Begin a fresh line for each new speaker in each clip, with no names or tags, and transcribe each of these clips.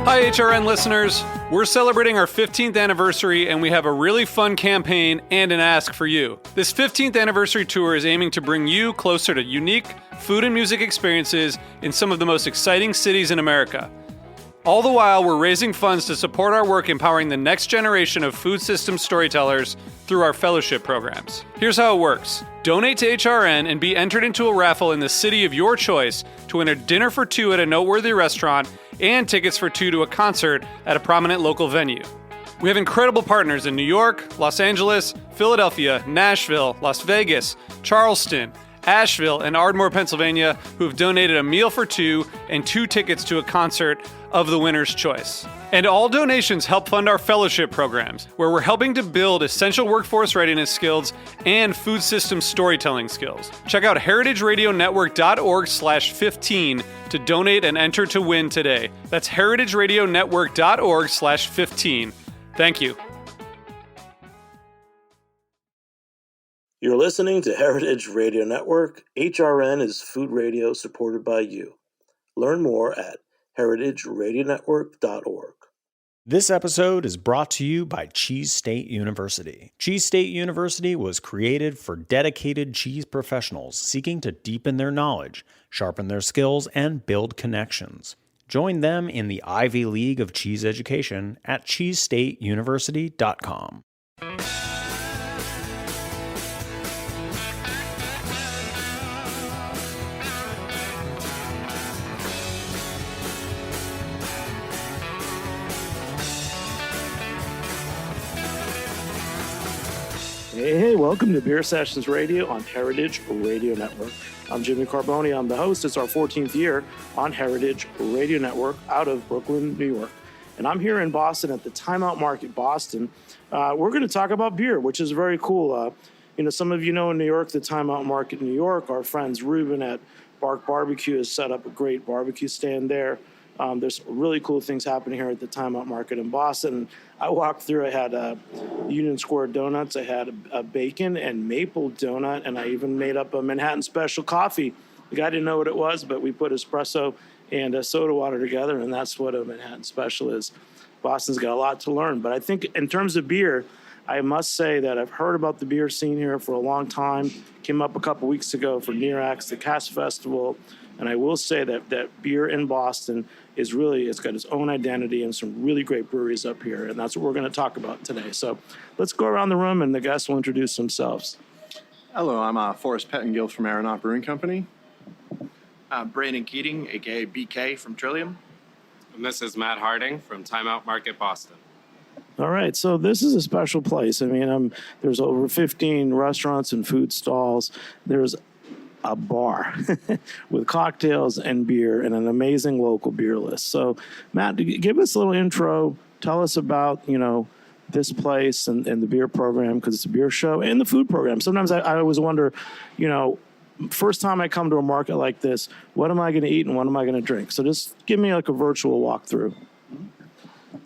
Hi, HRN listeners. We're celebrating our 15th anniversary, and we have a really fun campaign and an ask for you. This 15th anniversary tour is aiming to bring you closer to unique food and music experiences in some of the most exciting cities in America. All the while, we're raising funds to support our work empowering the next generation of food systems storytellers through our fellowship programs. Here's how it works. Donate to HRN and be entered into a raffle in the city of your choice to win a dinner for two at a noteworthy restaurant and tickets for two to a concert at a prominent local venue. We have incredible partners in New York, Los Angeles, Philadelphia, Nashville, Las Vegas, Charleston, Asheville, and Ardmore, Pennsylvania, who have donated a meal for two and two tickets to a concert of the winner's choice. And all donations help fund our fellowship programs, where we're helping to build essential workforce readiness skills and food system storytelling skills. Check out heritageradionetwork.org/15 to donate and enter to win today. That's heritageradionetwork.org/15. Thank you.
You're listening to Heritage Radio Network. HRN is food radio supported by you. Learn more at heritageradionetwork.org.
This episode is brought to you by Cheese State University. Cheese State University was created for dedicated cheese professionals seeking to deepen their knowledge, sharpen their skills, and build connections. Join them in the Ivy League of cheese education at cheesestateuniversity.com.
Hey, welcome to Beer Sessions Radio on Heritage Radio Network. I'm Jimmy Carboni. I'm the host. It's our 14th year on Heritage Radio Network out of Brooklyn, New York. And I'm here in Boston at the Time Out Market, Boston. We're going to talk about beer, which is very cool. Some of you know in New York, the Time Out Market in New York, our friends Ruben at Bark Barbecue has set up a great barbecue stand there. There's really cool things happening here at the Time Out Market in Boston. I walked through, I had Union Square donuts, I had a bacon and maple donut, and I even made up a Manhattan Special coffee. The guy didn't know what it was, but we put espresso and soda water together, and that's what a Manhattan Special is. Boston's got a lot to learn, but I think in terms of beer, I must say that I've heard about the beer scene here for a long time. Came up a couple weeks ago for NERAX, the Cask Festival, and I will say that beer in Boston is really, it's got its own identity and some really great breweries up here, and that's what we're going to talk about today. So let's go around the room, and the guests will introduce themselves.
Hello, I'm Forrest Pettingill from Aeronaut Brewing Company.
Brandon Keating, a.k.a. BK from Trillium.
And this is Matt Harding from Time Out Market, Boston.
All right, so this is a special place. I mean, there's over 15 restaurants and food stalls. There's a bar with cocktails and beer and an amazing local beer list. So, Matt, give us a little intro. Tell us about, this place and the beer program, because it's a beer show, and the food program. Sometimes I always wonder, first time I come to a market like this, what am I going to eat and what am I going to drink? So just give me like a virtual walkthrough.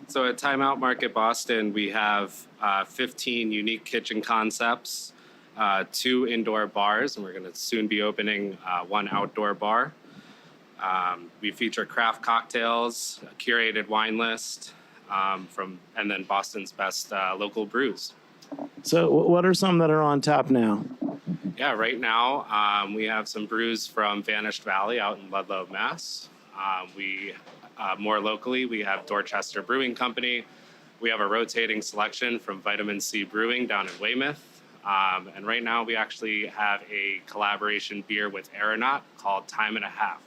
So at Time Out Market Boston, we have 15 unique kitchen concepts, 2 indoor bars, and we're going to soon be opening 1 outdoor bar. We feature craft cocktails, a curated wine list, and then Boston's best local brews.
So what are some that are on tap now?
Yeah, right now we have some brews from Vanished Valley out in Ludlow, Mass. More locally, we have Dorchester Brewing Company. We have a rotating selection from Vitamin C Brewing down in Weymouth. And right now we actually have a collaboration beer with Aeronaut called Time and a Half.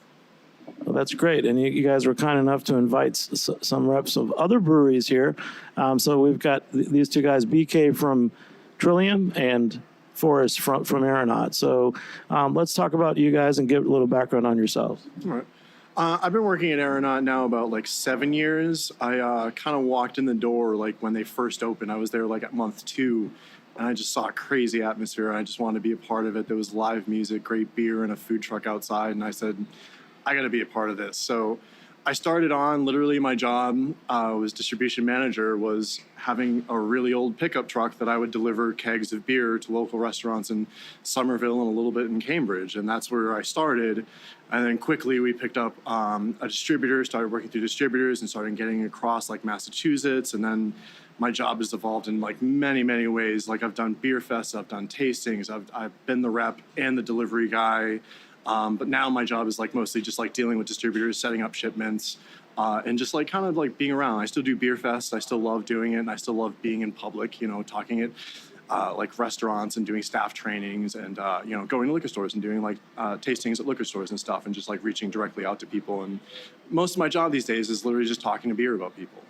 Well, that's great. And you guys were kind enough to invite some reps of other breweries here. So we've got these two guys, BK from Trillium and Forrest from Aeronaut. So let's talk about you guys and give a little background on yourselves.
All right. I've been working at Aeronaut now about 7 years. I kind of walked in the door when they first opened. I was there at month 2, and I just saw a crazy atmosphere. I just wanted to be a part of it. There was live music, great beer, and a food truck outside, and I said, I got to be a part of this. So I started on literally my job was distribution manager, was having a really old pickup truck that I would deliver kegs of beer to local restaurants in Somerville and a little bit in Cambridge. And that's where I started. And then quickly we picked up a distributor, started working through distributors and started getting across like Massachusetts. And then my job has evolved in like many, many ways. Like I've done beer fests, I've done tastings, I've been the rep and the delivery guy. But now my job is like mostly just like dealing with distributors, setting up shipments, and just like kind of like being around. I still do beer fests. I still love doing it. And I still love being in public, you know, talking at like restaurants and doing staff trainings and, you know, going to liquor stores and doing like tastings at liquor stores and stuff and just like reaching directly out to people. And most of my job these days is literally just talking to beer about people.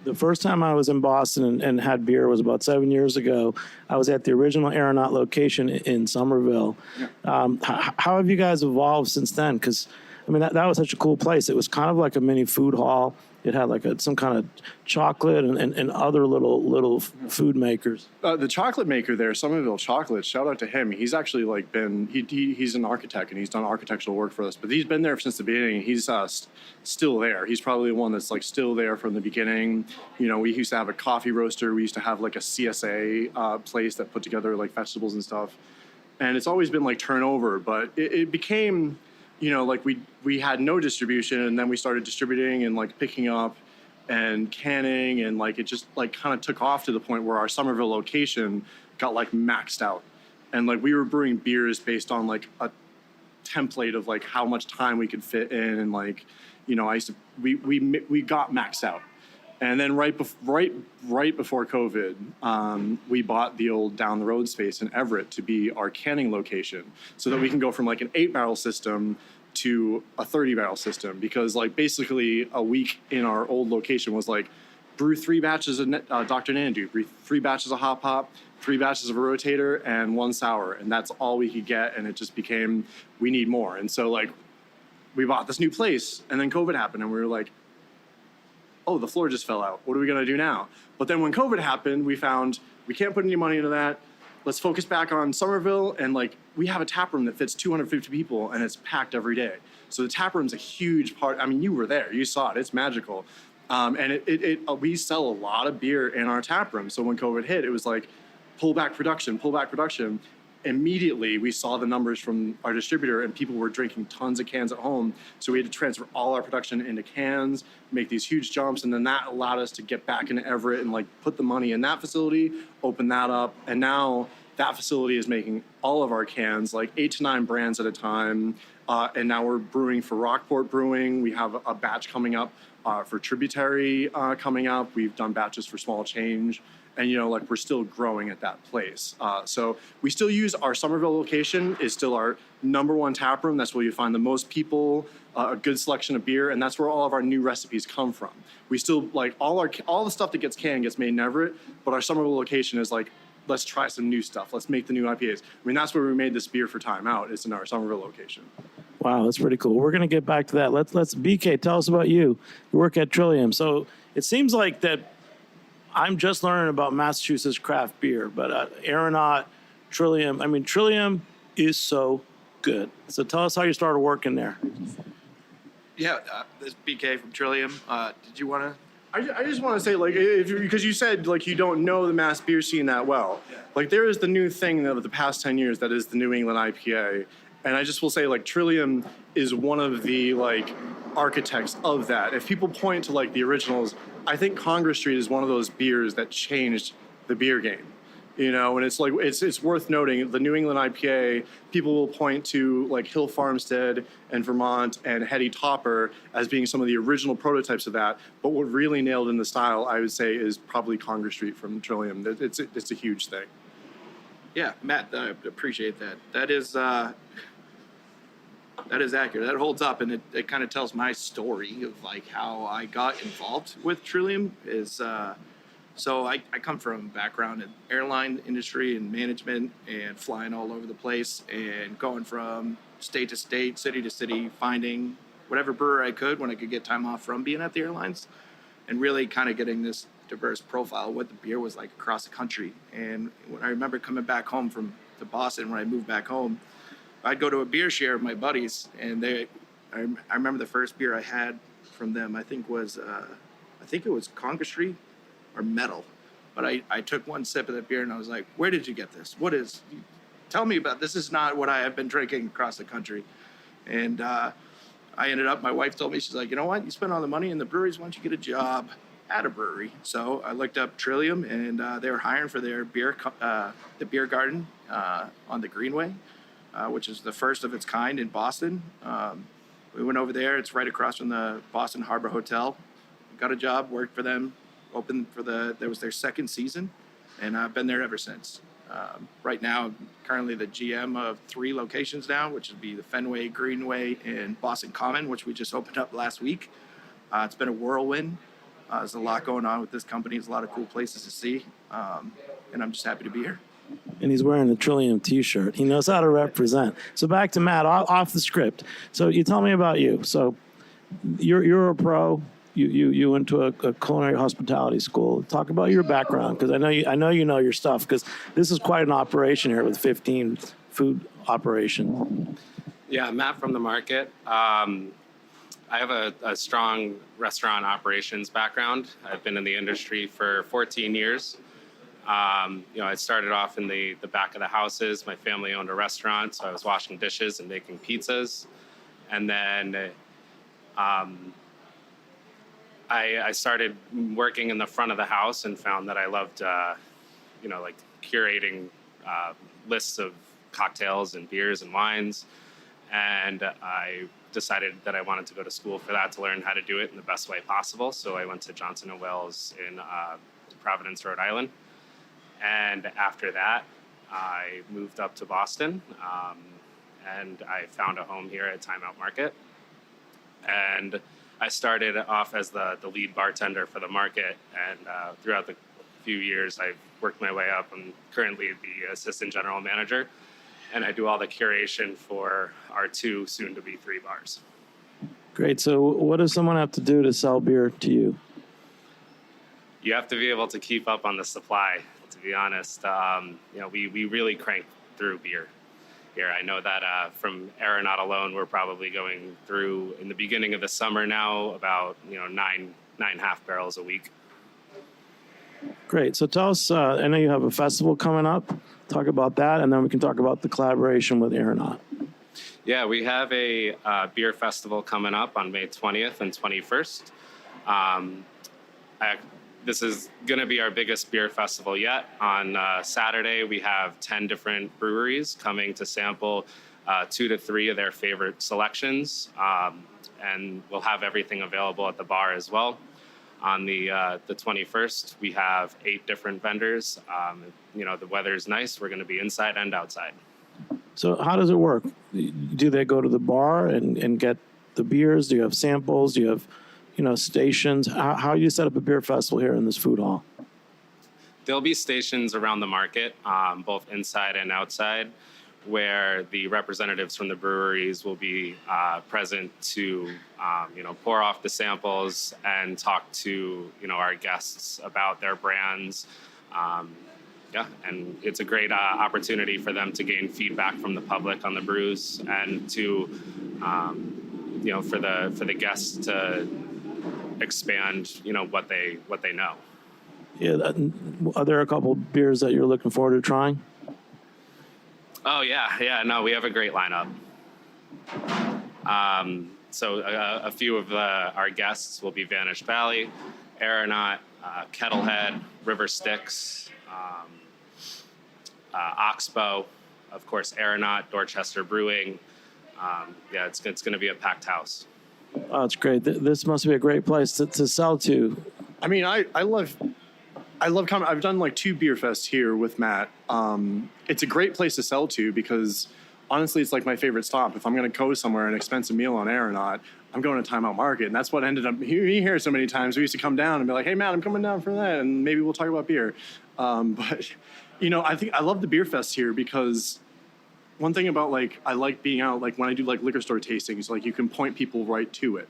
The first time I was in Boston and had beer was about 7 years ago. I was at the original Aeronaut location in Somerville. Yeah. How have you guys evolved since then? Because, I mean, that was such a cool place. It was kind of like a mini food hall. It had like some kind of chocolate and other little food makers.
The chocolate maker there, Somerville Chocolate, shout out to him. He's actually like he's an architect and he's done architectural work for us, but he's been there since the beginning. He's still there. He's probably the one that's like still there from the beginning. You know, we used to have a coffee roaster. We used to have like a CSA place that put together like vegetables and stuff. And it's always been like turnover, but it became, you know, like we had no distribution and then we started distributing and like picking up and canning and like it just like kind of took off to the point where our Somerville location got like maxed out. And like we were brewing beers based on like a template of like how much time we could fit in and like, you know, we got maxed out. And then right before COVID, we bought the old down the road space in Everett to be our canning location so that we can go from like an 8-barrel system to a 30-barrel system, because like basically a week in our old location was like brew 3 batches of Dr. Nandu, brew 3 batches of Hop Hop, 3 batches of a rotator, and 1 sour. And that's all we could get. And it just became, we need more. And so like we bought this new place and then COVID happened and we were like, oh, the floor just fell out. What are we going to do now? But then when COVID happened, we found we can't put any money into that. Let's focus back on Somerville. And like, we have a tap room that fits 250 people and it's packed every day. So the tap room's a huge part. I mean, you were there, you saw it, it's magical. And we sell a lot of beer in our tap room. So when COVID hit, it was like, pull back production. Immediately we saw the numbers from our distributor and people were drinking tons of cans at home. So we had to transfer all our production into cans, make these huge jumps. And then that allowed us to get back into Everett and like put the money in that facility, open that up. And now that facility is making all of our cans, like 8 to 9 brands at a time. And now we're brewing for Rockport Brewing. We have a batch coming up for Tributary coming up. We've done batches for Small Change. And, you know, like we're still growing at that place. So we still use our Somerville location is still our #1 tap room. That's where you find the most people, a good selection of beer. And that's where all of our new recipes come from. We still like all the stuff that gets canned gets made in Everett. But our Somerville location is like, let's try some new stuff. Let's make the new IPAs. I mean, that's where we made this beer for Time Out. It's in our Somerville location.
Wow, that's pretty cool. We're going to get back to that. Let's BK, tell us about you. You work at Trillium. So it seems like that I'm just learning about Massachusetts craft beer, but Aeronaut, Trillium, I mean, Trillium is so good. So tell us how you started working there.
Yeah, this is BK from Trillium. Did you want to?
I just want to say, like, because you said, like, you don't know the mass beer scene that well. Yeah. Like, there is the new thing of the past 10 years that is the New England IPA. And I just will say, like, Trillium is one of the, like, architects of that. If people point to, like, the originals, I think Congress Street is one of those beers that changed the beer game. You know, and it's like it's worth noting the New England IPA, people will point to like Hill Farmstead and Vermont and Hetty Topper as being some of the original prototypes of that. But what really nailed in the style, I would say, is probably Congress Street from Trillium. It's a huge thing.
Yeah, Matt, I appreciate that. That is accurate. That holds up, and it kind of tells my story of like how I got involved with Trillium. So I come from a background in airline industry and management and flying all over the place and going from state to state, city to city, finding whatever brewer I could when I could get time off from being at the airlines and really kind of getting this diverse profile of what the beer was like across the country. And when I remember coming back home to Boston, when I moved back home, I'd go to a beer share with my buddies, and I remember the first beer I had from them, I think it was Congestry or Metal. But I took one sip of that beer and I was like, where did you get this? Tell me about this. Is not what I have been drinking across the country. And I ended up, my wife told me, she's like, you know what? You spend all the money in the breweries, why don't you get a job at a brewery? So I looked up Trillium, and they were hiring for their the beer garden on the Greenway, which is the first of its kind in Boston. We went over there. It's right across from the Boston Harbor Hotel. Got a job, worked for them, that was their second season, and I've been there ever since. Right now, I'm currently the GM of 3 locations now, which would be the Fenway, Greenway, and Boston Common, which we just opened up last week. It's been a whirlwind. There's a lot going on with this company. There's a lot of cool places to see, and I'm just happy to be here.
And he's wearing a Trillium T-shirt. He knows how to represent. So back to Matt, off the script. So you tell me about you. So you're a pro. You went to a culinary hospitality school. Talk about your background, because I know you know your stuff, because this is quite an operation here with 15 food operation.
Yeah, Matt from the market. I have a strong restaurant operations background. I've been in the industry for 14 years. I started off in the back of the houses. My family owned a restaurant, so I was washing dishes and making pizzas. And then I started working in the front of the house and found that I loved, like curating lists of cocktails and beers and wines. And I decided that I wanted to go to school for that, to learn how to do it in the best way possible. So I went to Johnson & Wales in Providence, Rhode Island. And after that, I moved up to Boston, and I found a home here at Time Out Market. And I started off as the lead bartender for the market, and throughout the few years, I've worked my way up. I'm currently the assistant general manager, and I do all the curation for our 2, soon-to-be 3 bars.
Great. So what does someone have to do to sell beer to you?
You have to be able to keep up on the supply, to be honest. We really crank through beer here. I know that from Aeronaut alone, we're probably going through, in the beginning of the summer now, about 9 half barrels a week.
Great. So tell us, I know you have a festival coming up. Talk about that, and then we can talk about the collaboration with Aeronaut.
Yeah, we have a beer festival coming up on May 20th and 21st. This is going to be our biggest beer festival yet. On Saturday, we have 10 different breweries coming to sample 2 to 3 of their favorite selections, and we'll have everything available at the bar as well. On the 21st, we have 8 different vendors. The weather's nice. We're going to be inside and outside.
So how does it work? Do they go to the bar and get the beers? Do you have samples? Do you have stations? How do you set up a beer festival here in this food hall?
There'll be stations around the market, both inside and outside, where the representatives from the breweries will be present to, pour off the samples and talk to, our guests about their brands. And it's a great opportunity for them to gain feedback from the public on the brews, and to, for the guests to expand, what they know.
Yeah. Are there a couple beers that you're looking forward to trying?
Oh, yeah. No, we have a great lineup. So a few of our guests will be Vanished Valley, Aeronaut, Kettlehead, River Styx, Oxbow, of course, Aeronaut, Dorchester Brewing. It's going to be a packed house.
Oh, it's great. This must be a great place to sell to.
I mean, I love coming. I've done like 2 beer fests here with Matt. It's a great place to sell to, because honestly, it's like my favorite stop. If I'm going to go somewhere, an expensive meal on Aeronaut, I'm going to Time Out Market. And that's what ended up, you hear so many times, we used to come down and be like, hey, Matt, I'm coming down for that. And maybe we'll talk about beer. But I think I love the beer fest here, because one thing about I like being out, when I do liquor store tastings, you can point people right to it.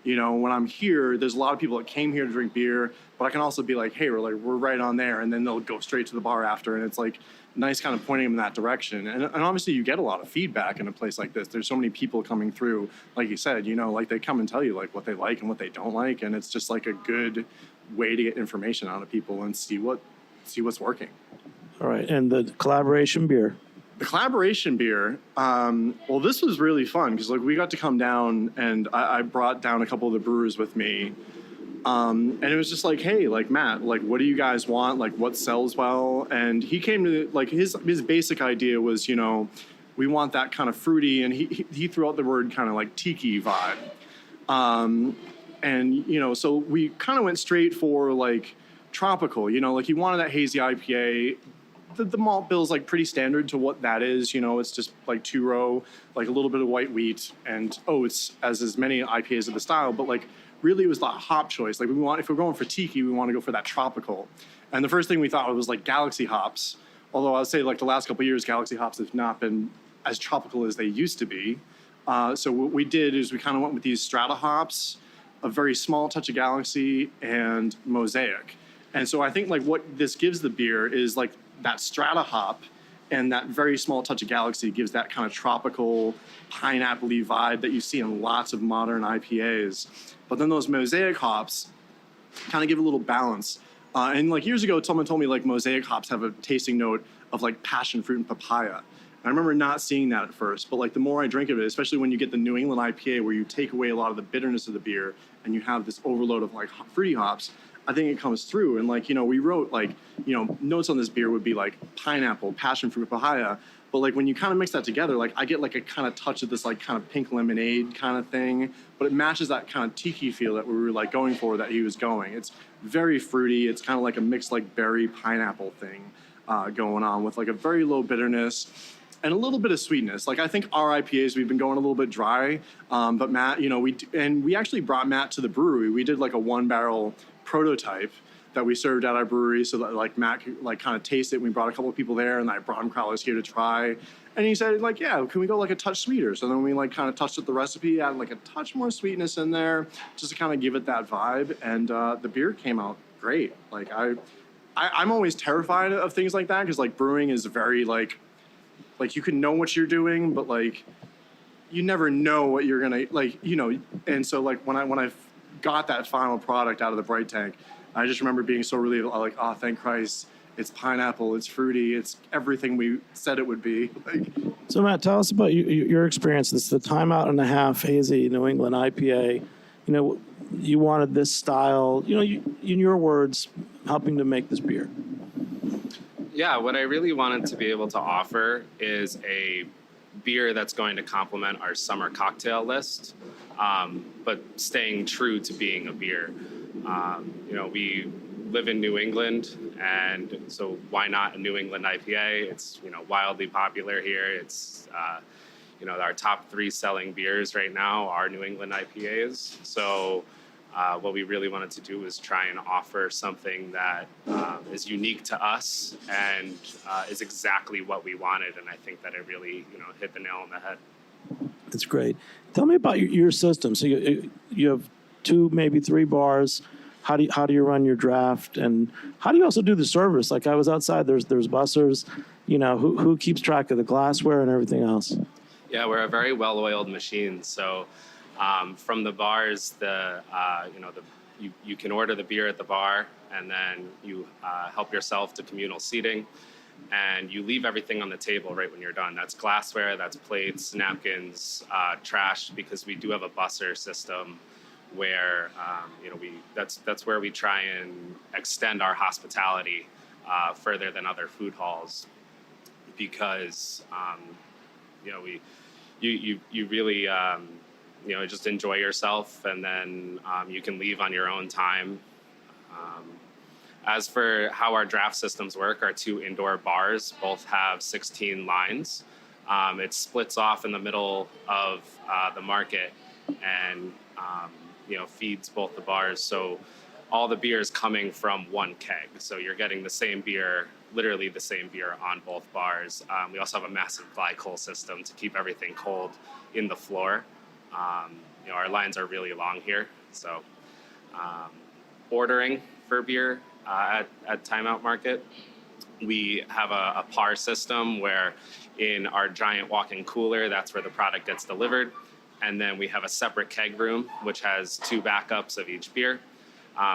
When I'm here, there's a lot of people that came here to drink beer, but I can also be like, hey, we're right on there. And then they'll go straight to the bar after. And it's like nice kind of pointing them in that direction. And obviously you get a lot of feedback in a place like this. There's so many people coming through, like you said, like they come and tell you like what they like and what they don't like. And it's just like a good way to get information out of people and see what's working.
All right. And the collaboration beer.
The collaboration beer, well, this was really fun because like we got to come down and I brought down a couple of the brewers with me. And it was just like, hey, like Matt, like what do you guys want? Like what sells well? And he came to like his basic idea was, we want that kind of fruity, and he threw out the word kind of like tiki vibe. And so we kind of went straight for like tropical, like he wanted that hazy IPA. The malt bill is like pretty standard to what that is. It's just like 2-row, like a little bit of white wheat and oats, as many IPAs of the style. But like really it was the hop choice. Like if we're going for tiki, we want to go for that tropical. And the first thing we thought was like Galaxy hops. Although I would say like the last couple of years, Galaxy hops have not been as tropical as they used to be. So what we did is we kind of went with these strata hops, a very small touch of Galaxy, and Mosaic. And so I think like what this gives the beer is like that strata hop and that very small touch of Galaxy gives that kind of tropical pineapple-y vibe that you see in lots of modern IPAs. But then those Mosaic hops kind of give a little balance. And like years ago, someone told me like Mosaic hops have a tasting note of like passion fruit and papaya. I remember not seeing that at first, but like the more I drink of it, especially when you get the New England IPA where you take away a lot of the bitterness of the beer and you have this overload of like fruity hops, I think it comes through. And like, we wrote like, notes on this beer would be like pineapple, passion fruit, papaya. But like when you kind of mix that together, like I get like a kind of touch of this like kind of pink lemonade kind of thing, but it matches that kind of tiki feel that we were like going for, that he was going. It's very fruity. It's kind of like a mixed like berry pineapple thing going on with like a very low bitterness and a little bit of sweetness. Like I think our IPAs, we've been going a little bit dry, but Matt, we actually brought Matt to the brewery. We did like a 1-barrel prototype that we served at our brewery so that like Matt could like kind of taste it. We brought a couple of people there and I brought him crawlers here to try. And he said like, yeah, can we go like a touch sweeter? So then we like kind of touched up the recipe, added like a touch more sweetness in there just to kind of give it that vibe. And the beer came out great. Like I'm always terrified of things like that because like brewing is very like you can know what you're doing, but like you never know what you're gonna like, and so like when I got that final product out of the Bright Tank, I just remember being so relieved, like, oh, thank Christ, it's pineapple, it's fruity, it's everything we said it would be. Like,
So Matt, tell us about your experience. This is the Time Out and a Half hazy New England IPA. You wanted this style, in your words, helping to make this beer.
Yeah, what I really wanted to be able to offer is a beer that's going to complement our summer cocktail list, but staying true to being a beer. We live in New England, and so why not a New England IPA? It's, wildly popular here. It's, our top 3 selling beers right now are New England IPAs. So what we really wanted to do was try and offer something that is unique to us and is exactly what we wanted. And I think that it really, hit the nail on the head.
That's great. Tell me about your system. So you have 2, maybe 3 bars. How do you run your draft, and how do you also do the service? Like I was outside, there's bussers, who keeps track of the glassware and everything else?
Yeah, we're a very well-oiled machine. So from the bars, you can order the beer at the bar, and then you help yourself to communal seating, and you leave everything on the table right when you're done. That's glassware, that's plates, napkins, trash, because we do have a busser system where that's where we try and extend our hospitality further than other food halls, because you really just enjoy yourself, and then you can leave on your own time. As for how our draft systems work, our 2 indoor bars both have 16 lines. It splits off in the middle of the market and feeds both the bars. So all the beer is coming from one keg. So you're getting the same beer, literally the same beer on both bars. We also have a massive glycol system to keep everything cold in the floor. Our lines are really long here. So ordering for beer at Timeout Market, we have a par system where in our giant walk-in cooler, that's where the product gets delivered. And then we have a separate keg room, which has 2 backups of each beer.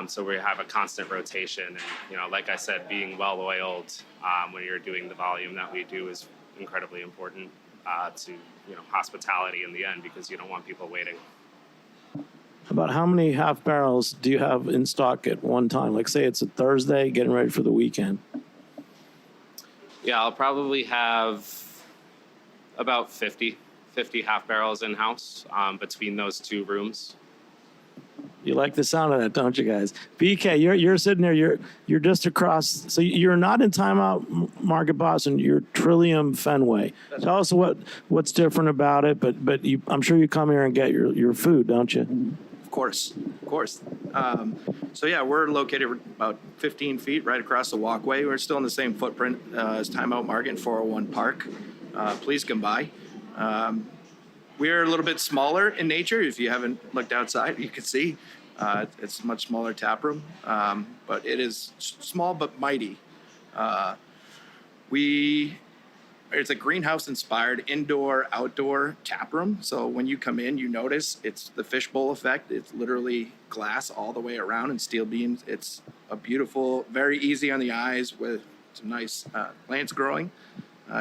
So we have a constant rotation. And, you know, like I said, being well-oiled when you're doing the volume that we do is incredibly important to, you know, hospitality in the end, because you don't want people waiting.
About how many half barrels do you have in stock at one time? Like, say it's a Thursday, getting ready for the weekend.
Yeah, I'll probably have about 50 half barrels in-house between those 2 rooms.
You like the sound of that, don't you guys? BK, you're sitting there. You're just across. So you're not in Timeout Market Boston. You're Trillium Fenway. Tell us what's different about it. But I'm sure you come here and get your food, don't you?
Of course. So yeah, we're located about 15 feet right across the walkway. We're still in the same footprint as Timeout Market and 401 Park. Please come by. We're a little bit smaller in nature. If you haven't looked outside, you can see it's a much smaller tap room, but it is small but mighty. It's a greenhouse-inspired indoor-outdoor tap room. So when you come in, you notice it's the fishbowl effect. It's literally glass all the way around and steel beams. It's a beautiful, very easy on the eyes with some nice plants growing.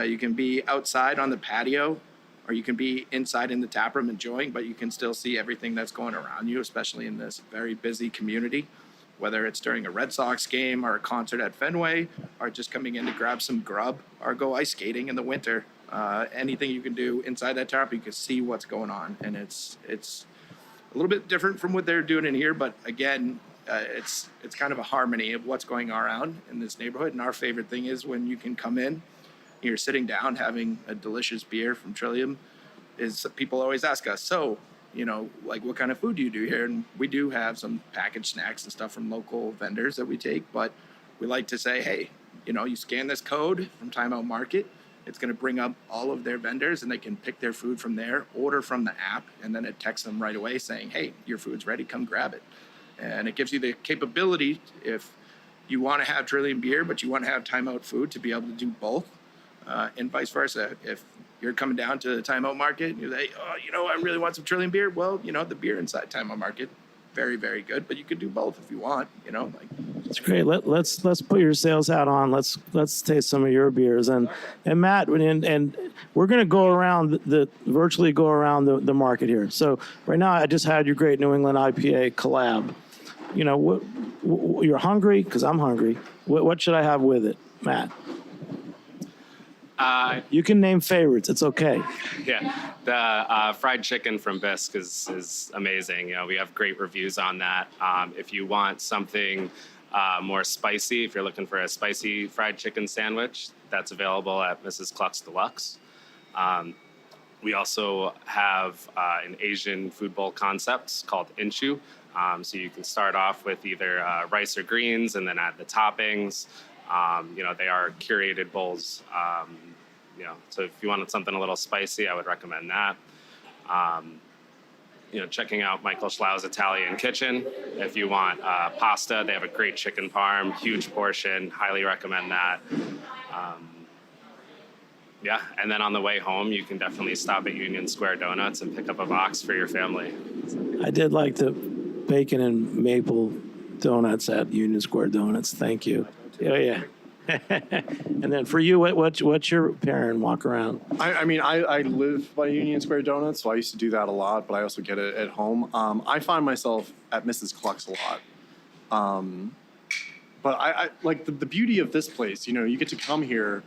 You can be outside on the patio, or you can be inside in the tap room enjoying, but you can still see everything that's going around you, especially in this very busy community, whether it's during a Red Sox game or a concert at Fenway, or just coming in to grab some grub or go ice skating in the winter. Anything you can do inside that tap, you can see what's going on. And it's a little bit different from what they're doing in here, but again, it's kind of a harmony of what's going around in this neighborhood. And our favorite thing is when you can come in, you're sitting down having a delicious beer from Trillium, is people always ask us, so, you know, like, what kind of food do you do here? And we do have some packaged snacks and stuff from local vendors that we take, but we like to say, hey, you know, you scan this code from Timeout Market, it's going to bring up all of their vendors and they can pick their food from there, order from the app, and then it texts them right away saying, hey, your food's ready, come grab it. And it gives you the capability, if you want to have Trillium beer, but you want to have Timeout food, to be able to do both. And vice versa. If you're coming down to the Timeout Market and you're like, oh, you know, I really want some Trillium beer. Well, you know, the beer inside Timeout Market, very, very good. But you could do both if you want. You know, like,
it's great. Let's put your sales hat on. Let's taste some of your beers. And Matt, and we're going to go around virtually go around the market here. So right now, I just had your great New England IPA collab. You know, what you're hungry, because I'm hungry. What should I have with it, Matt? You can name favorites. It's okay.
Yeah, the fried chicken from Bisque is amazing. You know, we have great reviews on that. If you want something more spicy, if you're looking for a spicy fried chicken sandwich, that's available at Mrs. Cluck's Deluxe. We also have an Asian food bowl concept called Inshu. So you can start off with either rice or greens and then add the toppings. You know, they are curated bowls. You know, so if you wanted something a little spicy, I would recommend that. You know, checking out Michael Schlau's Italian Kitchen. If you want pasta, they have a great chicken parm, huge portion. Highly recommend that. Yeah, and then on the way home, you can definitely stop at Union Square Donuts and pick up a box for your family.
I did like the bacon and maple donuts at Union Square Donuts. Thank you. Oh, yeah. And then for you, what's your pair and walk around?
I mean, I live by Union Square Donuts, so I used to do that a lot, but I also get it at home. I find myself at Mrs. Cluck's a lot. But I like the beauty of this place, you know, you get to come here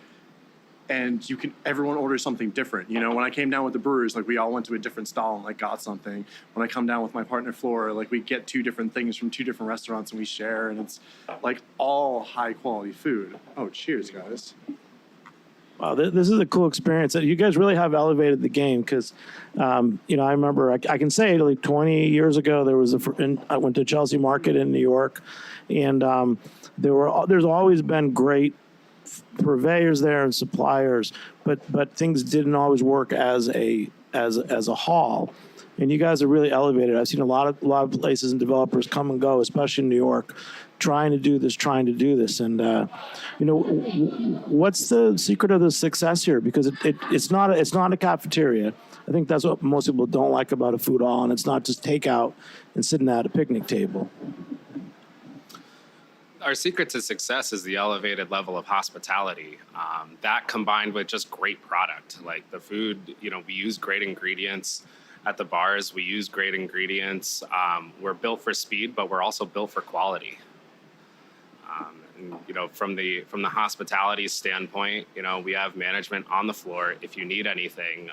and everyone orders something different. You know, when I came down with the brewers, like, we all went to a different stall and like got something. When I come down with my partner Flora, like, we get 2 different things from 2 different restaurants and we share, and it's like all high quality food. Oh, cheers, guys.
Wow, this is a cool experience. You guys really have elevated the game, because, you know, I remember, I can say like 20 years ago, there was I went to Chelsea Market in New York, and there's always been great purveyors there and suppliers, but things didn't always work as a hall. and you guys are really elevated. I've seen a lot of places and developers come and go, especially in New York, trying to do this. And what's the secret of the success here? Because it's not a cafeteria. I think that's what most people don't like about a food hall, and it's not just takeout and sitting at a picnic table.
Our secret to success is the elevated level of hospitality. That combined with just great product, like the food. We use great ingredients at the bars. We use great ingredients. We're built for speed, but we're also built for quality. From the hospitality standpoint, we have management on the floor. If you need anything,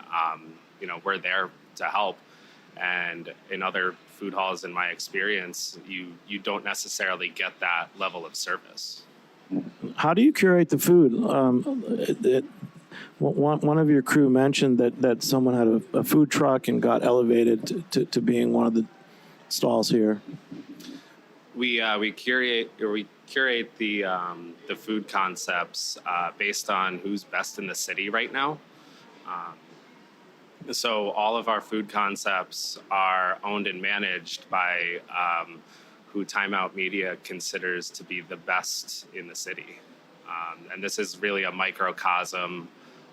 we're there to help. And in other food halls, in my experience, you don't necessarily get that level of service.
How do you curate the food? One of your crew mentioned that someone had a food truck and got elevated to being one of the stalls here.
We curate the food concepts based on who's best in the city right now. So all of our food concepts are owned and managed by who Time Out Media considers to be the best in the city. And this is really a microcosm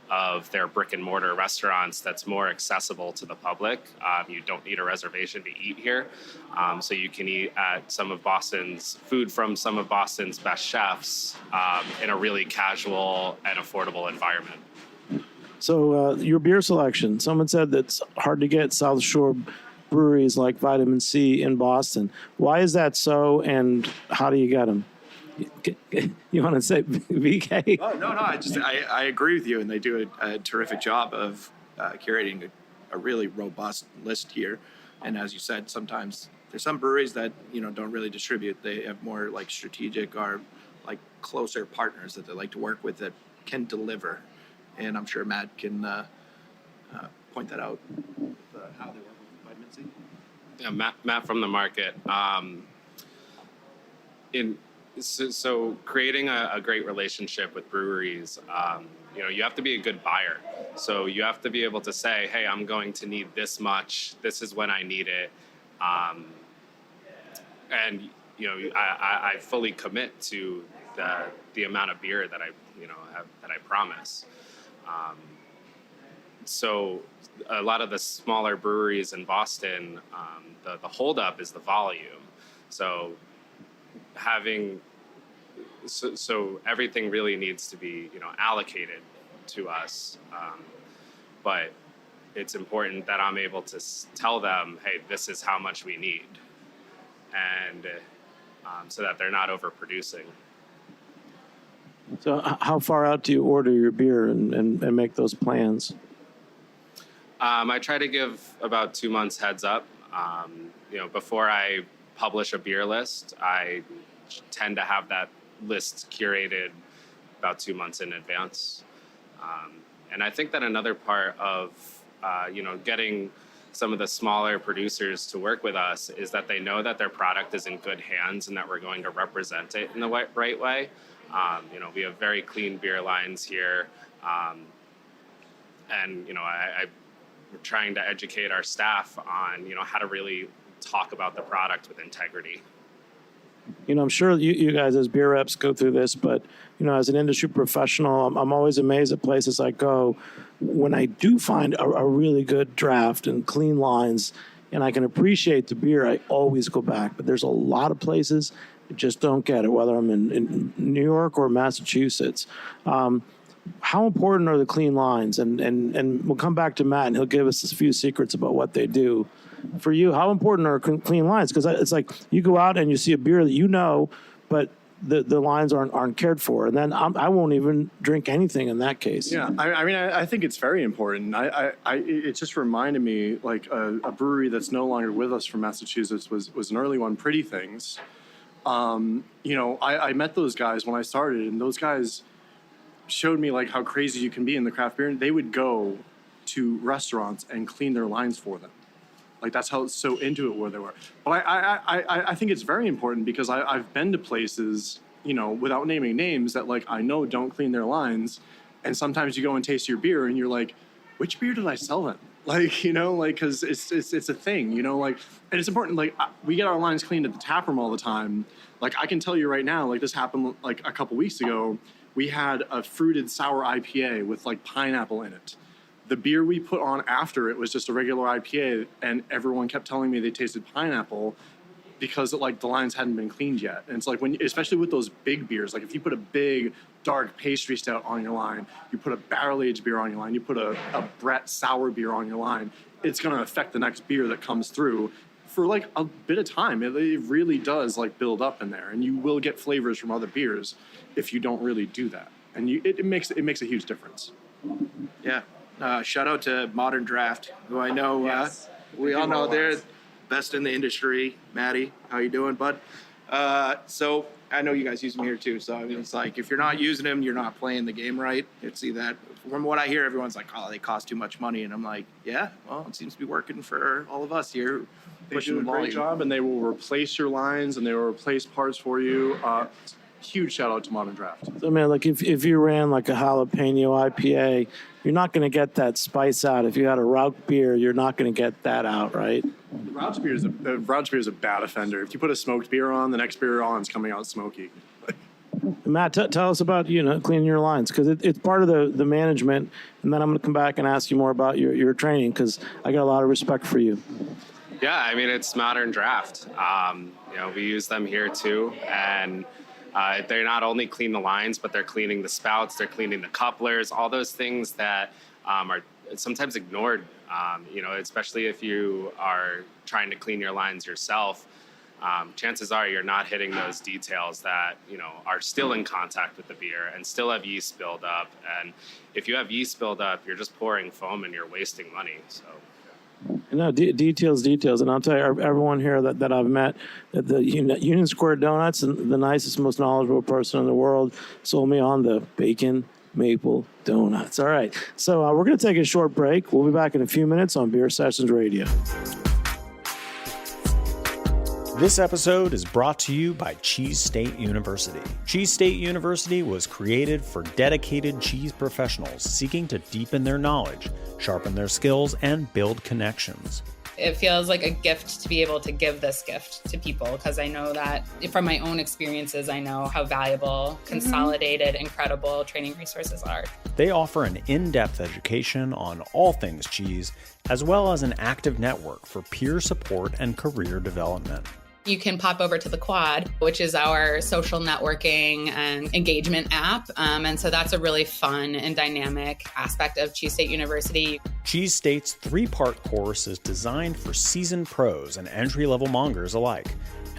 of their brick and mortar restaurants that's more accessible to the public. You don't need a reservation to eat here. So you can eat at food from some of Boston's best chefs in a really casual and affordable environment.
So your beer selection, someone said that's hard to get South Shore breweries like Vitamin C in Boston. Why is that so, and how do you get them? You want to say VK?
Oh, no. I agree with you, and they do a terrific job of curating a really robust list here. And as you said, sometimes there's some breweries that don't really distribute. They have more like strategic or like closer partners that they like to work with that can deliver. And I'm sure Matt can point that out with how they work with Vitamin C.
Yeah, Matt from the market. So creating a great relationship with breweries, you have to be a good buyer. So you have to be able to say, hey, I'm going to need this much. This is when I need it. And I fully commit to the amount of beer that I promise. So a lot of the smaller breweries in Boston, the holdup is the volume. So so everything really needs to be allocated to us. But it's important that I'm able to tell them, hey, this is how much we need, and so that they're not overproducing.
So how far out do you order your beer and make those plans?
I try to give about 2 months heads up. Before I publish a beer list, I tend to have that list curated about 2 months in advance. And I think that another part of, getting some of the smaller producers to work with us is that they know that their product is in good hands and that we're going to represent it in the right way. We have very clean beer lines here. And we're trying to educate our staff on, how to really talk about the product with integrity.
I'm sure you guys as beer reps go through this, but, as an industry professional, I'm always amazed at places I go when I do find a really good draft and clean lines and I can appreciate the beer, I always go back. But there's a lot of places that just don't get it, whether I'm in New York or Massachusetts. How important are the clean lines? And we'll come back to Matt, and he'll give us a few secrets about what they do. For you, how important are clean lines? Because it's like you go out and you see a beer that but the lines aren't cared for, and then I won't even drink anything in that case.
Yeah, I think it's very important. It just reminded me, like a brewery that's no longer with us from Massachusetts was an early one, Pretty Things. I met those guys when I started, and those guys showed me like how crazy you can be in the craft beer. They would go to restaurants and clean their lines for them. Like that's how so into it where they were. But I think it's very important because I've been to places, without naming names, that like I know don't clean their lines, and sometimes you go and taste your beer and you're like, which beer did I sell them? Like, because it's a thing, like, and it's important. Like, we get our lines cleaned at the tap room all the time. Like, I can tell you right now, like, this happened like a couple weeks ago. We had a fruited sour IPA with like pineapple in it. The beer we put on after it was just a regular IPA, and everyone kept telling me they tasted pineapple because like the lines hadn't been cleaned yet. And it's like especially with those big beers, like if you put a big dark pastry stout on your line, you put a barrel aged beer on your line, you put a Brett sour beer on your line, it's going to affect the next beer that comes through for like a bit of time. It really does like build up in there, and you will get flavors from other beers if you don't really do that. And it makes a huge difference.
Yeah. Shout out to Modern Draft, who I know we all know they're best in the industry. Maddie, how you doing, bud? So I know you guys use them here too. So I mean, it's like if you're not using them, you're not playing the game right. You'd see that. From what I hear, everyone's like, "Oh, they cost too much money," and I'm like, "Yeah, well, it seems to be working for all of us here."
They do a great job, and they will replace your lines, and they will replace parts for you. Huge shout out to Modern Draft.
So, man, like if you ran like a jalapeno IPA, you're not going to get that spice out. If you had a Rauk beer, you're not going to get that out, right?
The Rauch beer is a bad offender. If you put a smoked beer on, the next beer on is coming out smoky.
Matt, tell us about cleaning your lines, because it's part of the management, and then I'm going to come back and ask you more about your training, because I got a lot of respect for you.
Yeah, I mean, it's Modern Draft. We use them here too, and they not only clean the lines, but they're cleaning the spouts, they're cleaning the couplers, all those things that are sometimes ignored, especially if you are trying to clean your lines yourself. Chances are you're not hitting those details that, are still in contact with the beer and still have yeast buildup. And if you have yeast buildup, you're just pouring foam and you're wasting money. So.
No, details. And I'll tell you, everyone here that I've met at the Union Square Donuts, and the nicest, most knowledgeable person in the world, sold me on the bacon maple donuts. All right. So we're going to take a short break. We'll be back in a few minutes on Beer Sessions Radio.
This episode is brought to you by Cheese State University. Cheese State University was created for dedicated cheese professionals seeking to deepen their knowledge, sharpen their skills, and build connections.
It feels like a gift to be able to give this gift to people, because I know that from my own experiences, I know how valuable, consolidated, incredible training resources are.
They offer an in-depth education on all things cheese, as well as an active network for peer support and career development.
You can pop over to the Quad, which is our social networking and engagement app. And so that's a really fun and dynamic aspect of Cheese State University.
Cheese State's three-part course is designed for seasoned pros and entry-level mongers alike,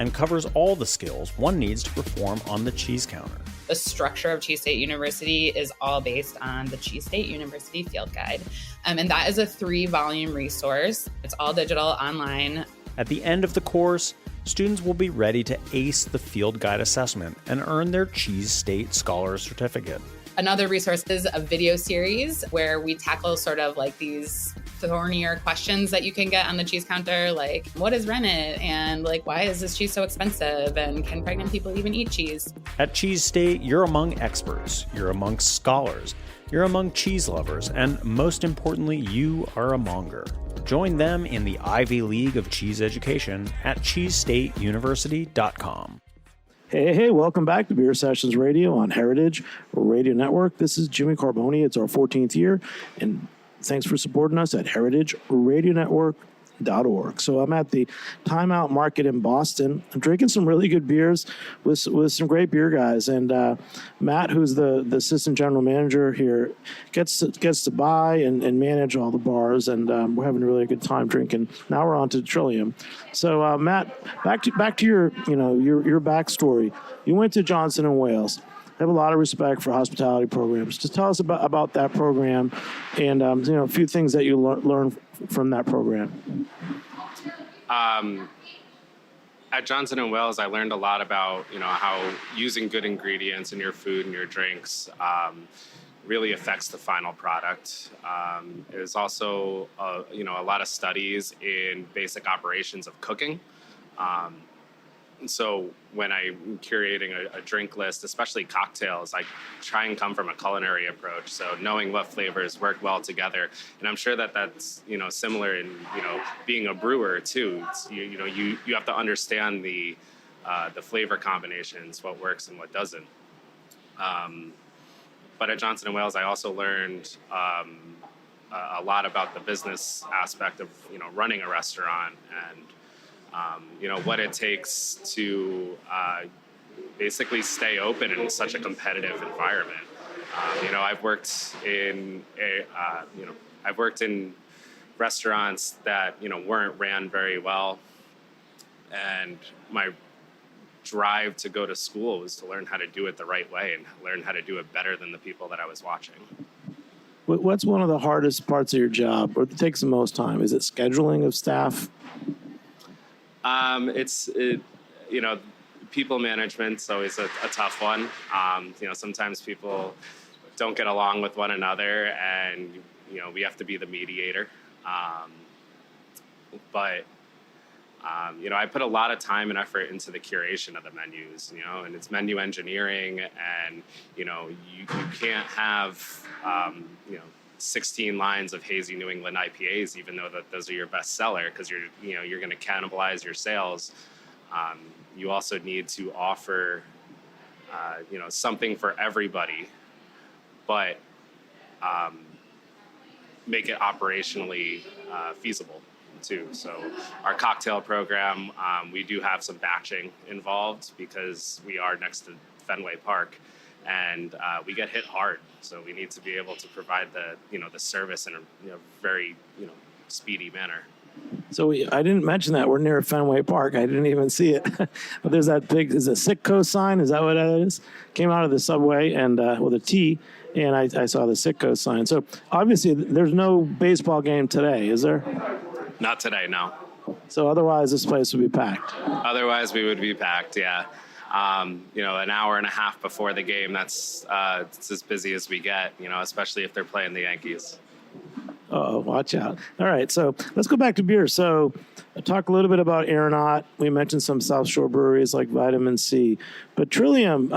and covers all the skills one needs to perform on the cheese counter.
The structure of Cheese State University is all based on the Cheese State University Field Guide. And that is a 3-volume resource. It's all digital, online.
At the end of the course, students will be ready to ace the field guide assessment and earn their Cheese State Scholar Certificate.
Another resource is a video series where we tackle sort of like these thornier questions that you can get on the cheese counter, like what is rennet, and like why is this cheese so expensive, and can pregnant people even eat cheese?
At Cheese State, you're among experts, you're amongst scholars, you're among cheese lovers, and most importantly, you are a monger. Join them in the Ivy League of cheese education at cheesestateuniversity.com.
Hey, welcome back to Beer Sessions Radio on Heritage Radio Network. This is Jimmy Carboni. It's our 14th year, and thanks for supporting us at heritageradionetwork.org. So I'm at the Timeout Market in Boston. I'm drinking some really good beers with some great beer guys. And Matt, who's the assistant general manager here, gets to buy and manage all the bars. And we're having a really good time drinking. Now we're on to Trillium. So Matt, back to your backstory. You went to Johnson & Wales. I have a lot of respect for hospitality programs. Just tell us about that program and a few things that you learned from that program.
At Johnson & Wales, I learned a lot about how using good ingredients in your food and your drinks really affects the final product. There's also a lot of studies in basic operations of cooking. So when I'm curating a drink list, especially cocktails, I try and come from a culinary approach. So knowing what flavors work well together, and I'm sure that that's similar in being a brewer too. You have to understand the flavor combinations, what works and what doesn't. But at Johnson & Wales, I also learned a lot about the business aspect of running a restaurant and what it takes to basically stay open in such a competitive environment. I've worked in restaurants that weren't ran very well, and my drive to go to school was to learn how to do it the right way and learn how to do it better than the people that I was watching.
What's one of the hardest parts of your job, or that takes the most time? Is it scheduling of staff?
People management's always a tough one. Sometimes people don't get along with one another, and we have to be the mediator. I put a lot of time and effort into the curation of the menus, and it's menu engineering, and you can't have 16 lines of hazy New England IPAs, even though that those are your best seller, because you're going to cannibalize your sales. You also need to offer something for everybody, but make it operationally feasible too. So our cocktail program, we do have some batching involved because we are next to Fenway Park, and we get hit hard. So we need to be able to provide the service in a very speedy manner.
So I didn't mention that we're near Fenway Park. I didn't even see it. But there's that big, is it Sitco sign? Is that what that is? Came out of the subway and with a T, and I saw the Sitco sign. So obviously there's no baseball game today, is there?
Not today, no.
So otherwise this place would be packed.
Otherwise we would be packed, yeah. An hour and a half before the game, it's as busy as we get, especially if they're playing the Yankees.
Oh, watch out. All right, so let's go back to beer. So talk a little bit about Aeronaut. We mentioned some South Shore breweries like Vitamin C. But Trillium,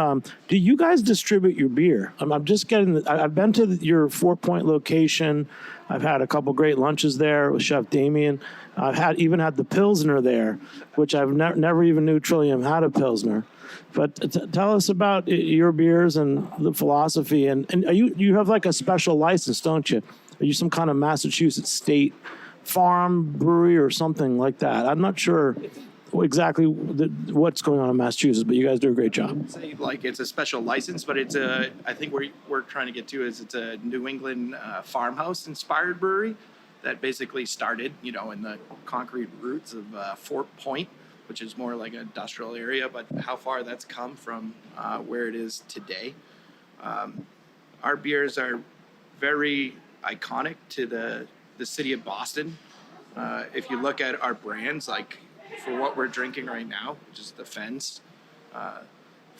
do you guys distribute your beer? I'm just getting, I've been to your 4 Point location. I've had a couple great lunches there with Chef Damien. I've even had the Pilsner there, which I've never even knew Trillium had a Pilsner. But tell us about your beers and the philosophy. And you have like a special license, don't you? Are you some kind of Massachusetts state farm brewery or something like that? I'm not sure exactly what's going on in Massachusetts, but you guys do a great job.
Say like it's a special license, but it's I think where we're trying to get to is it's a New England farmhouse inspired brewery that basically started, in the concrete roots of Fort Point, which is more like an industrial area, but how far that's come from where it is today. Our beers are very iconic to the city of Boston. If you look at our brands, like for what we're drinking right now, which is the Fens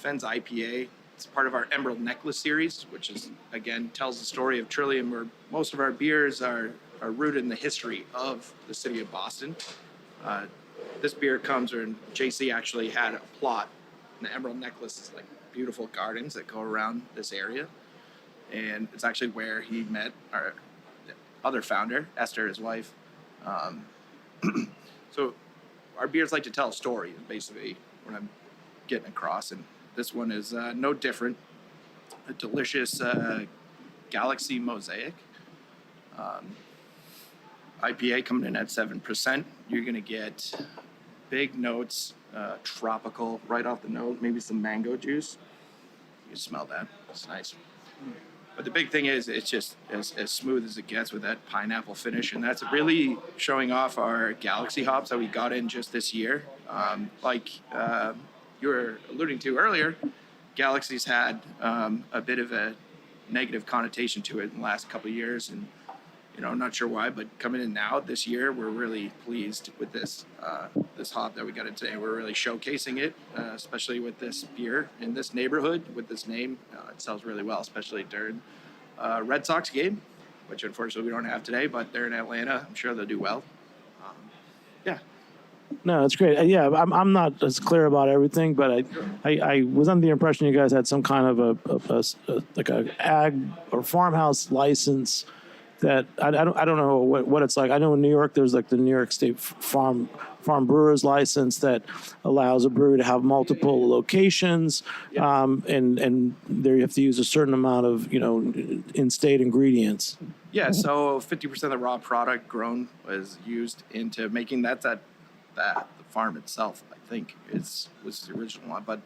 IPA, it's part of our Emerald Necklace series, which is, again, tells the story of Trillium, where most of our beers are rooted in the history of the city of Boston. This beer comes when JC actually had a plot, and the Emerald Necklace is like beautiful gardens that go around this area. And it's actually where he met our other founder, Esther, his wife. So our beers like to tell a story, basically, what I'm getting across. And this one is no different. A delicious Galaxy Mosaic. IPA coming in at 7%. You're going to get big notes, tropical, right off the note, maybe some mango juice. You can smell that. It's nice. But the big thing is it's just as smooth as it gets with that pineapple finish. And that's really showing off our Galaxy hops that we got in just this year. Like you were alluding to earlier, Galaxy's had a bit of a negative connotation to it in the last couple of years. And, I'm not sure why, but coming in now this year, we're really pleased with this hop that we got in today. We're really showcasing it, especially with this beer in this neighborhood with this name. It sells really well, especially during Red Sox game, which unfortunately we don't have today, but they're in Atlanta. I'm sure they'll do well. Yeah.
No, it's great. Yeah, I'm not as clear about everything, but I was under the impression you guys had some kind of like a ag or farmhouse license that I don't know what it's like. I know in New York there's like the New York State farm brewer's license that allows a brewery to have multiple locations, and there you have to use a certain amount of in-state ingredients.
Yeah, so 50% of the raw product grown was used into making that the farm itself, I think, was the original one. But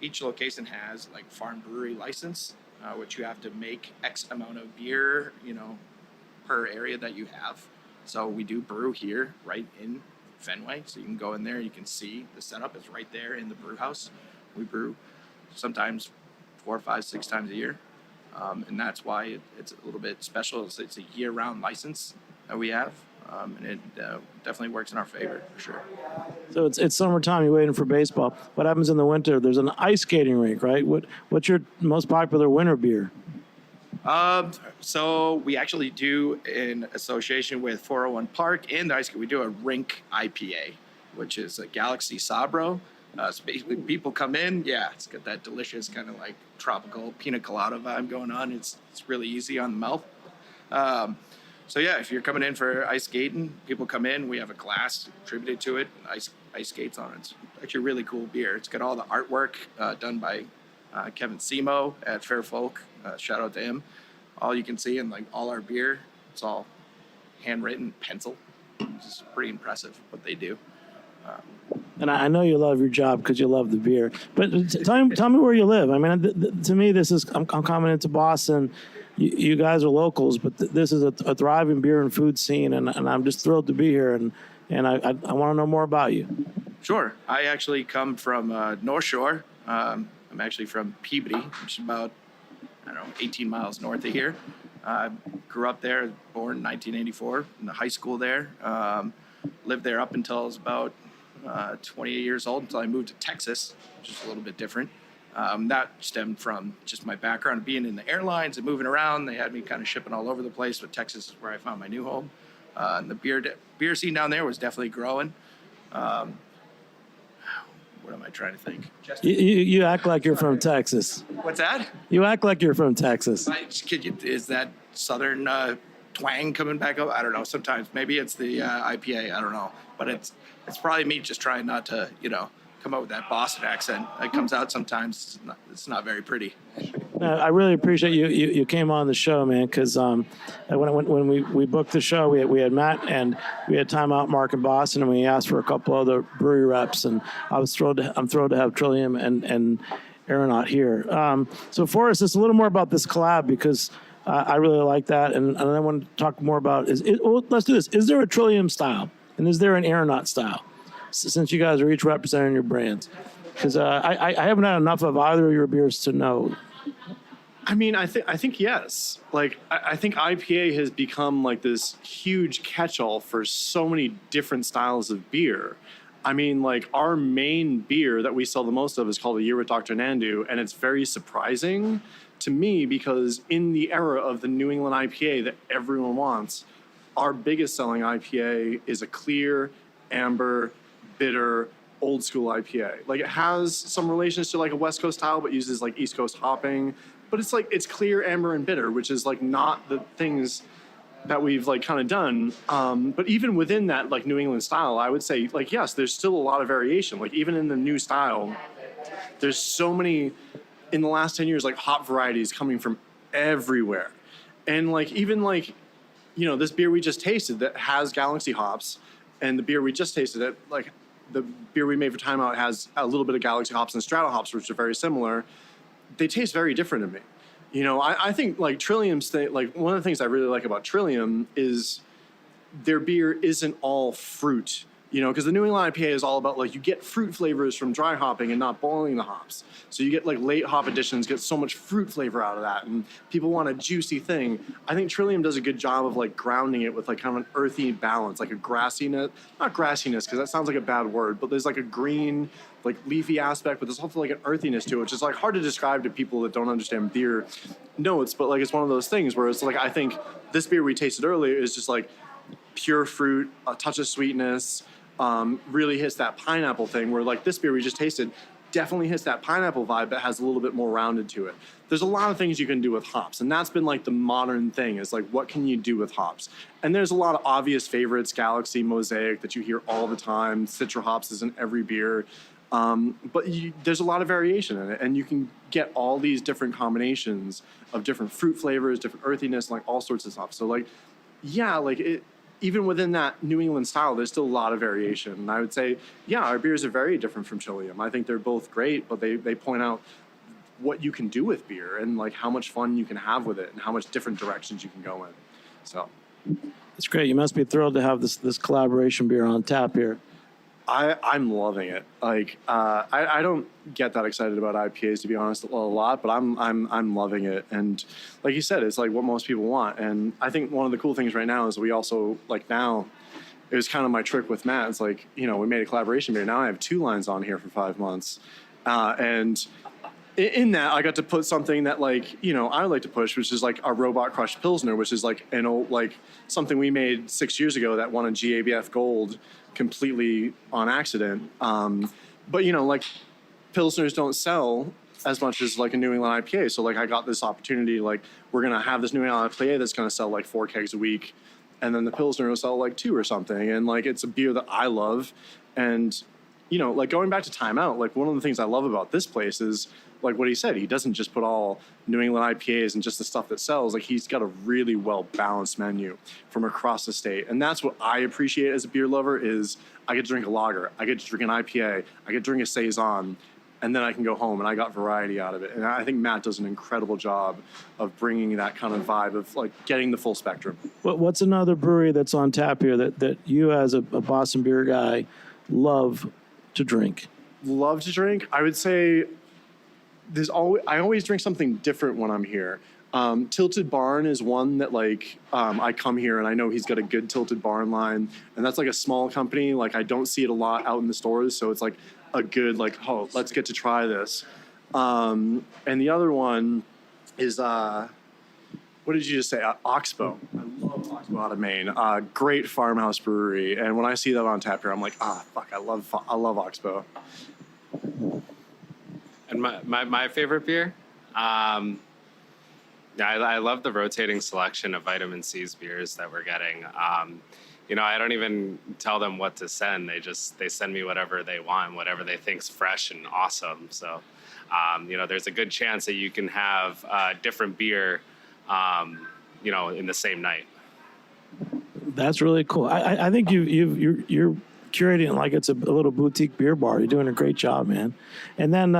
each location has like farm brewery license, which you have to make X amount of beer, per area that you have. So we do brew here right in Fenway. So you can go in there, you can see the setup is right there in the brew house. We brew sometimes 4, 5, 6 times a year. And that's why it's a little bit special. It's a year-round license that we have. And it definitely works in our favor, for sure.
So it's summertime. You're waiting for baseball. What happens in the winter? There's an ice skating rink, right? What's your most popular winter beer?
So we actually do, in association with 401 Park and the ice skate, we do a rink IPA, which is a Galaxy Sabro. So basically people come in, it's got that delicious kind of like tropical pina colada vibe going on. It's really easy on the mouth. So if you're coming in for ice skating, people come in, we have a glass attributed to it, ice skates on it. It's actually a really cool beer. It's got all the artwork done by Kevin Simo at Fair Folk. Shout out to him. All you can see in like all our beer, it's all handwritten pencil. It's just pretty impressive what they do.
And I know you love your job because you love the beer. But tell me where you live. I mean, to me, this is I'm coming into Boston. You guys are locals, but this is a thriving beer and food scene, and I'm just thrilled to be here. And I want to know more about you.
Sure. I actually come from North Shore. I'm actually from Peabody, which is about 18 miles north of here. Grew up there, born in 1984, in the high school there. Lived there up until I was about 28 years old, until I moved to Texas, which is a little bit different. That stemmed from just my background being in the airlines and moving around. They had me kind of shipping all over the place, but Texas is where I found my new home. And the beer scene down there was definitely growing. What am I trying to think?
You act like you're from Texas.
What's that?
You act like you're from Texas.
Is that southern twang coming back up? I don't know. Sometimes maybe it's the IPA. I don't know, but it's probably me just trying not to come up with that Boston accent. It comes out sometimes. It's not very pretty.
I really appreciate you came on the show, man, because when we booked the show, we had Matt and we had Time Out Mark in Boston, and we asked for a couple other brewery reps, and I'm thrilled to have Trillium and Aeronaut here. So for us, it's a little more about this collab, because I really like that, and I want to talk more about let's do this. Is there a Trillium style, and is there an Aeronaut style? Since you guys are each representing your brands, because I haven't had enough of either of your beers to know.
I mean, I think yes. Like, I think IPA has become like this huge catch-all for so many different styles of beer. I mean, like, our main beer that we sell the most of is called A Year with Dr. Nandu, and it's very surprising to me because in the era of the New England IPA that everyone wants, our biggest selling IPA is a clear, amber, bitter, old school IPA. Like, it has some relations to like a West Coast style, but uses like East Coast hopping. But it's clear, amber, and bitter, which is like not the things that we've like kind of done. But even within that like New England style, I would say like, yes, there's still a lot of variation. Like even in the new style, there's so many in the last 10 years, like hop varieties coming from everywhere. And like, even like, this beer we just tasted that has Galaxy hops, and the beer we just tasted that like, the beer we made for Time Out has a little bit of Galaxy hops and Strata hops, which are very similar. They taste very different to me. I think like Trillium's thing, like one of the things I really like about Trillium is their beer isn't all fruit, because the New England IPA is all about like you get fruit flavors from dry hopping and not boiling the hops. So you get like late hop additions, get so much fruit flavor out of that, and people want a juicy thing. I think Trillium does a good job of like grounding it with like kind of an earthy balance, like a grassiness, not grassiness because that sounds like a bad word, but there's like a green, like leafy aspect, but there's also like an earthiness to it, which is like hard to describe to people that don't understand beer notes, but like it's one of those things where it's like, I think this beer we tasted earlier is just like pure fruit, a touch of sweetness, really hits that pineapple thing, where like this beer we just tasted definitely hits that pineapple vibe, but has a little bit more rounded to it. There's a lot of things you can do with hops, and that's been like the modern thing, is like, what can you do with hops? And there's a lot of obvious favorites, Galaxy, Mosaic, that you hear all the time. Citra hops is in every beer. But there's a lot of variation in it, and you can get all these different combinations of different fruit flavors, different earthiness, like all sorts of stuff. So like, yeah, like it, even within that New England style, there's still a lot of variation. And I would say, yeah, our beers are very different from Trillium. I think they're both great, but they point out what you can do with beer and like how much fun you can have with it and how much different directions you can go in. So
It's great. You must be thrilled to have this collaboration beer on tap here.
I'm loving it. Like I don't get that excited about IPAs, to be honest, a lot, but I'm loving it. And like you said, it's like what most people want. And I think one of the cool things right now is we also, like, now it was kind of my trick with Matt. It's like, you know, we made a collaboration beer. Now I have 2 lines on here for 5 months, and in that I got to put something that, like, you know, I like to push, which is like our Robot Crushed Pilsner, which is like an old, like something we made 6 years ago that won a GABF Gold completely on accident. But, you know, like, Pilsners don't sell as much as like a New England IPA. So like I got this opportunity, like, we're going to have this New England IPA that's going to sell like 4 kegs a week. And then the Pilsner will sell like 2 or something. And like, it's a beer that I love. And, you know, like, going back to Time Out, like, one of the things I love about this place is, like what he said, he doesn't just put all New England IPAs and just the stuff that sells. Like, he's got a really well-balanced menu from across the state. And that's what I appreciate as a beer lover, is I get to drink a lager, I get to drink an IPA, I get to drink a Saison, and then I can go home and I got variety out of it. And I think Matt does an incredible job of bringing that kind of vibe of like getting the full spectrum.
What's another brewery that's on tap here that you as a Boston beer guy love to drink?
Love to drink? I would say I always drink something different when I'm here. Tilted Barn is one that, like, I come here and I know he's got a good Tilted Barn line, and that's like a small company. Like, I don't see it a lot out in the stores, so it's like a good, like, oh, let's get to try this. And the other one is what did you just say? Oxbow. I love Oxbow out of Maine. Great farmhouse brewery, and when I see that on tap here, I'm like, fuck, I love Oxbow.
And my favorite beer, I love the rotating selection of Vitamin C's beers that we're getting. You know, I don't even tell them what to send. They send me whatever they want, whatever they think's fresh and awesome. So, you know, there's a good chance that you can have different beer, you know, in the same night.
That's really cool. I think you're curating it like it's a little boutique beer bar. You're doing a great job, man. And then,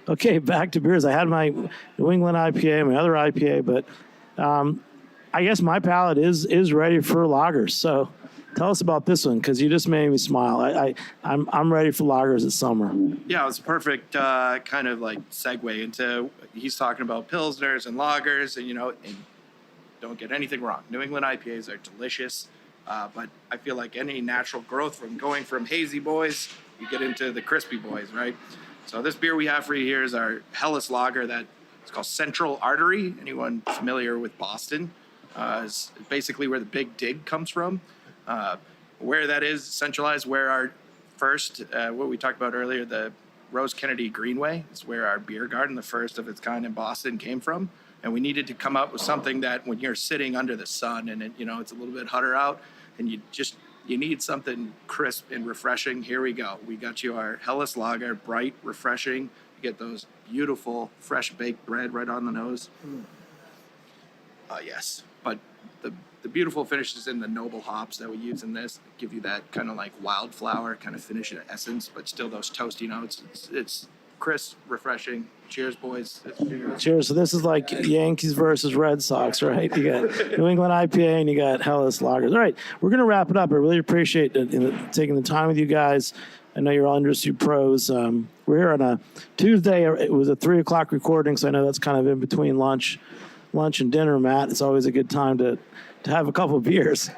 okay, back to beers. I had my New England IPA, my other IPA, but I guess my palate is ready for lagers. So tell us about this one, because you just made me smile. I'm ready for lagers this summer.
Yeah, it was a perfect kind of like segue into, he's talking about Pilsners and lagers, and, you know, and don't get anything wrong. New England IPAs are delicious. But I feel like any natural growth from going from hazy boys, you get into the crispy boys, right? So this beer we have for you here is our Hellas Lager that it's called Central Artery. Anyone familiar with Boston? Is basically where the Big Dig comes from. Where that is centralized, where our first, what we talked about earlier, the Rose Kennedy Greenway, is where our beer garden, the first of its kind in Boston, came from. And we needed to come up with something that when you're sitting under the sun and it, you know, it's a little bit hotter out, and you need something crisp and refreshing. Here we go. We got you our Hellas Lager, bright, refreshing. You get those beautiful, fresh baked bread right on the nose. Yes, but the beautiful finishes in the noble hops that we use in this give you that kind of like wildflower kind of finish and essence, but still those toasty notes. It's crisp, refreshing. Cheers, boys.
Cheers. So this is like Yankees versus Red Sox, right? You got New England IPA and you got Hellas Lagers. All right, we're going to wrap it up. I really appreciate taking the time with you guys. I know you're all industry pros. We're here on a Tuesday. It was a 3 o'clock recording, so I know that's kind of in between lunch and dinner, Matt. It's always a good time to have a couple of beers.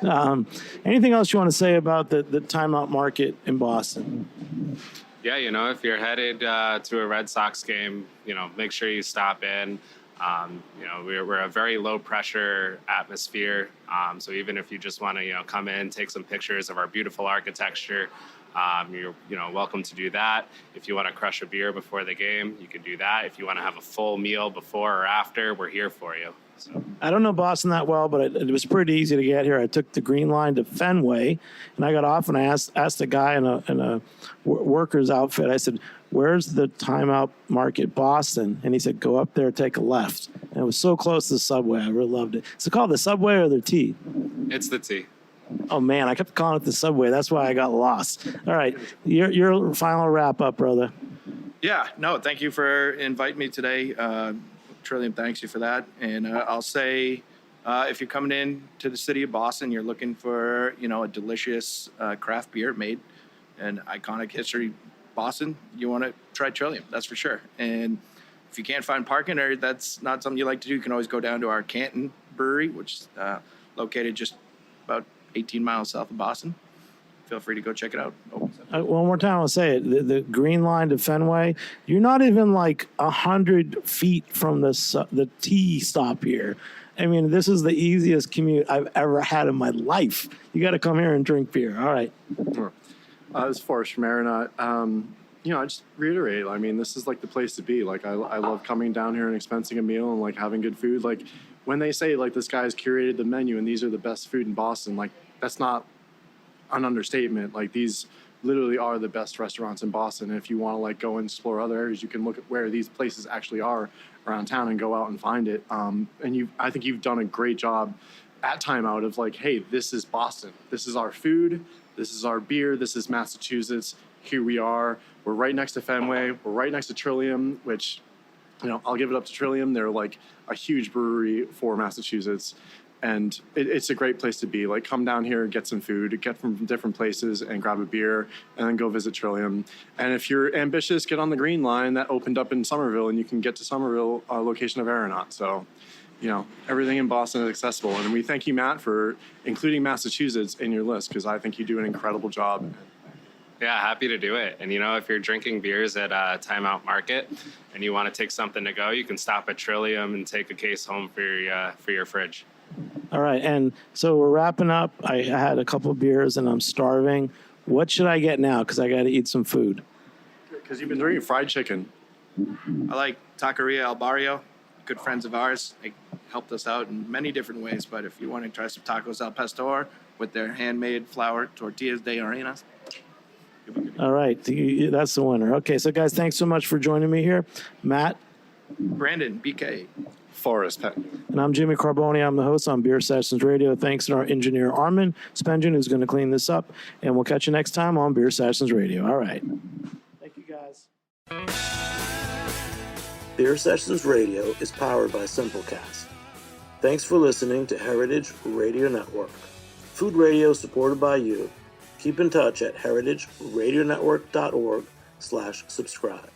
Anything else you want to say about the timeout market in Boston?
Yeah, you know, if you're headed to a Red Sox game, you know, make sure you stop in. You know, we're a very low pressure atmosphere. So even if you just want to, you know, come in, take some pictures of our beautiful architecture, You're welcome to do that. If you want to crush a beer before the game, you can do that. If you want to have a full meal before or after, we're here for you. So.
I don't know Boston that well, but it was pretty easy to get here. I took the Green Line to Fenway, and I got off and I asked a guy in a worker's outfit. I said, "Where's the Timeout Market Boston?" And he said, "Go up there, take a left." And it was so close to the subway. I really loved it. Is it called the Subway or the T?
It's the T.
Oh man, I kept calling it the Subway. That's why I got lost. All right, your final wrap up, brother.
Yeah, no, thank you for inviting me today. Trillium thanks you for that. And I'll say, if you're coming in to the city of Boston, you're looking for, a delicious craft beer made in iconic history, Boston, you want to try Trillium, that's for sure. And if you can't find parking or that's not something you like to do, you can always go down to our Canton Brewery, which is located just about 18 miles south of Boston. Feel free to go check it out.
One more time, I'll say it. The Green Line to Fenway, you're not even like 100 feet from the T stop here. I mean, this is the easiest commute I've ever had in my life. You got to come here and drink beer. All right.
As far as from Aeronaut, I just reiterate, I mean, this is like the place to be. Like, I love coming down here and expensing a meal and like having good food. Like when they say like this guy's curated the menu and these are the best food in Boston, like that's not an understatement. Like these literally are the best restaurants in Boston. And if you want to like go and explore other areas, you can look at where these places actually are around town and go out and find it. And I think you've done a great job at Timeout of like, hey, this is Boston. This is our food. This is our beer. This is Massachusetts. Here we are. We're right next to Fenway. We're right next to Trillium, which, I'll give it up to Trillium. They're like a huge brewery for Massachusetts. And it's a great place to be. Like, come down here, get some food, get from different places, and grab a beer, and then go visit Trillium. And if you're ambitious, get on the Green Line that opened up in Somerville, and you can get to Somerville, location of Aeronaut. So, everything in Boston is accessible. And we thank you, Matt, for including Massachusetts in your list, because I think you do an incredible job.
Yeah, happy to do it. And, if you're drinking beers at Timeout Market and you want to take something to go, you can stop at Trillium and take a case home for your fridge.
All right, and so we're wrapping up. I had a couple of beers, and I'm starving. What should I get now? Because I got to eat some food.
Because you've been drinking fried chicken.
I like Taqueria El Barrio, good friends of ours. They helped us out in many different ways, but if you want to try some tacos al pastor with their handmade flour tortillas de arenas.
All right, that's the winner. Okay, so guys, thanks so much for joining me here. Matt.
Brandon, BK.
Forrest Penn.
And I'm Jimmy Carboni. I'm the host on Beer Sessions Radio. Thanks to our engineer, Armin Spengen, who's going to clean this up. And we'll catch you next time on Beer Sessions Radio. All right. Thank you, guys. Beer Sessions Radio is powered by Simplecast. Thanks for listening to Heritage Radio Network. Food radio supported by you. Keep in touch at heritageradionetwork.org/subscribe.